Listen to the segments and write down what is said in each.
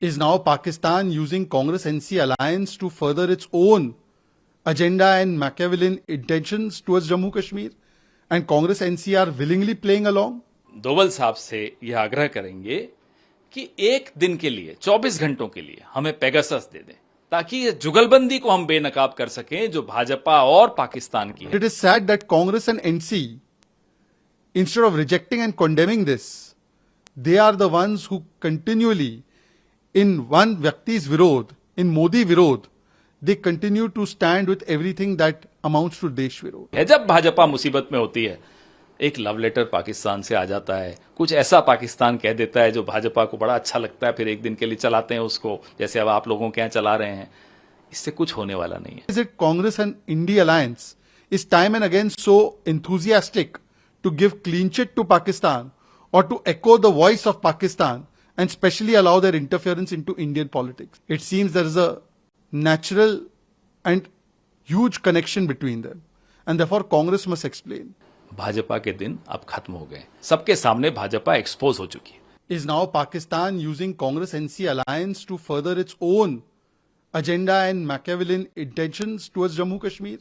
Is now Pakistan using Congress-NC alliance to further its own agenda and Machiavellian intentions towards Jammu Kashmir? And Congress-NC are willingly playing along? Doval साहब से यह आग्रह करेंगे कि एक दिन के लिए 24 घंटों के लिए हमें पेगासस दे दें ताकि ये जुगलबंदी को हम बेनकाब कर सकें जो भाजपा और पाकिस्तान की है। It is sad that Congress and NC, instead of rejecting and condemning this, they are the ones who continually, in one Vyakti's Virod, in Modi Virod, they continue to stand with everything that amounts to Desh Virod. है जब भाजपा मुसीबत में होती है, एक love letter Pakistan से आ जाता है, कुछ ऐसा पाकिस्तान कह देता है जो भाजपा को बड़ा अच्छा लगता है, फिर एक दिन के लिए चलाते हैं उसको, जैसे अब आप लोगों के यहाँ चला रहे हैं। इससे कुछ होने वाला नहीं है। Is it Congress and India alliance is time and again so enthusiastic to give clean chit to Pakistan or to echo the voice of Pakistan and specially allow their interference into Indian politics? It seems there is a natural and huge connection between them, and therefore Congress must explain. Bhajpa के दिन अब खत्म हो गए, सबके सामने Bhajpa expose हो चुकी है। Is now Pakistan using Congress-NC alliance to further its own agenda and Machiavellian intentions towards Jammu Kashmir?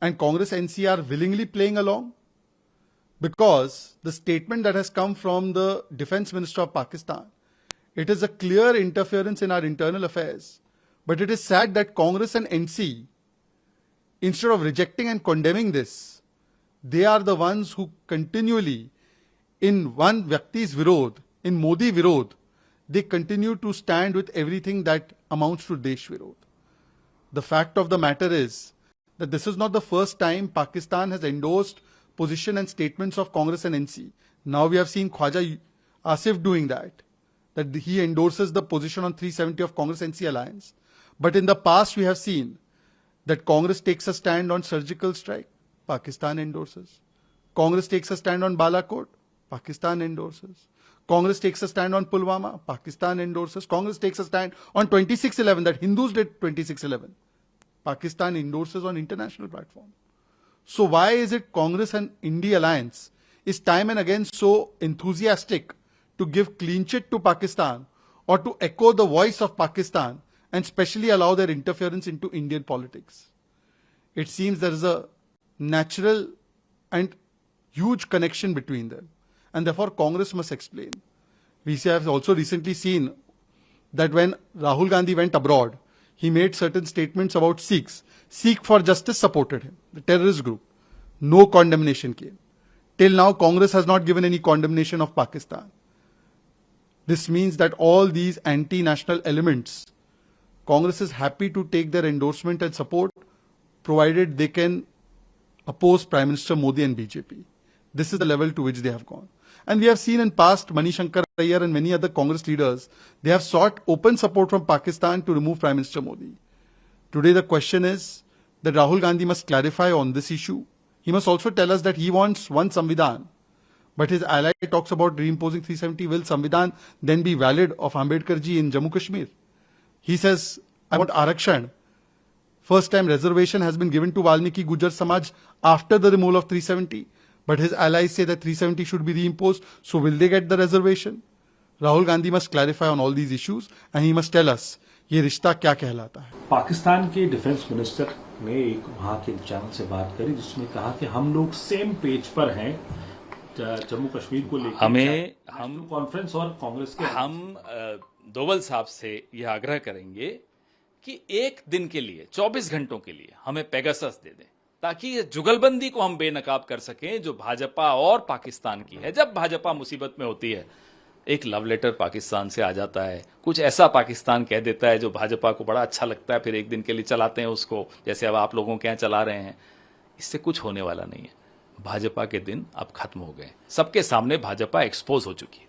And Congress-NC are willingly playing along? Because the statement that has come from the Defense Minister of Pakistan, it is a clear interference in our internal affairs. But it is sad that Congress and NC, instead of rejecting and condemning this, they are the ones who continually, in one Vyakti's Virod, in Modi Virod, they continue to stand with everything that amounts to Desh Virod. The fact of the matter is that this is not the first time Pakistan has endorsed position and statements of Congress and NC. Now we have seen Khwaja Asif doing that he endorses the position on 370 of Congress-NC alliance. But in the past we have seen that Congress takes a stand on surgical strike, Pakistan endorses. Congress takes a stand on Balakot, Pakistan endorses. Congress takes a stand on Pulwama, Pakistan endorses. Congress takes a stand on 2611, that Hindus did 2611. Pakistan endorses on international platform. So why is it Congress and India alliance is time and again so enthusiastic to give clean chit to Pakistan or to echo the voice of Pakistan and specially allow their interference into Indian politics? It seems there is a natural and huge connection between them, and therefore Congress must explain. We have also recently seen that when Rahul Gandhi went abroad, he made certain statements about Sikhs. Sikh for Justice supported him, the terrorist group. No condemnation came. Till now, Congress has not given any condemnation of Pakistan. This means that all these anti-national elements, Congress is happy to take their endorsement and support, provided they can oppose Prime Minister Modi and BJP. This is the level to which they have gone. And we have seen in past, Manishankar Ayyar and many other Congress leaders, they have sought open support from Pakistan to remove Prime Minister Modi. Today the question is that Rahul Gandhi must clarify on this issue. He must also tell us that he wants one Samvidhan, but his ally talks about reimposing 370. Will Samvidhan then be valid of Ambedkar ji in Jammu Kashmir? He says, I want Arakshan. First time reservation has been given to Valmiki Gujar Samaj after the removal of 370. But his allies say that 370 should be reimposed. So will they get the reservation? Rahul Gandhi must clarify on all these issues and he must tell us, ये रिश्ता क्या कहलाता है? पाकिस्तान के defence minister ने एक वहां के चैनल से बात करी जिसमें कहा कि हम लोग सेम पेज पर हैं जम्मू कश्मीर को लेकर। हम कॉन्फ्रेंस और कांग्रेस के हम दोवल साहब से यह आग्रह करेंगे कि एक दिन के लिए 24 घंटों के लिए हमें पेगासस दे दें ताकि ये जुगलबंदी को हम बेनकाब कर सकें जो भाजपा और पाकिस्तान की है। जब भाजपा मुसीबत में होती है, एक लव लेटर पाकिस्तान से आ जाता है, कुछ ऐसा पाकिस्तान कह देता है जो भाजपा को बड़ा अच्छा लगता है, फिर एक दिन के लिए चलाते हैं उसको, जैसे अब आप लोगों के यहाँ चला रहे हैं। इससे कुछ होने वाला नहीं है। भाजपा के दिन अब खत्म हो गए, सबके सामने भाजपा एक्सपोज हो चुकी है।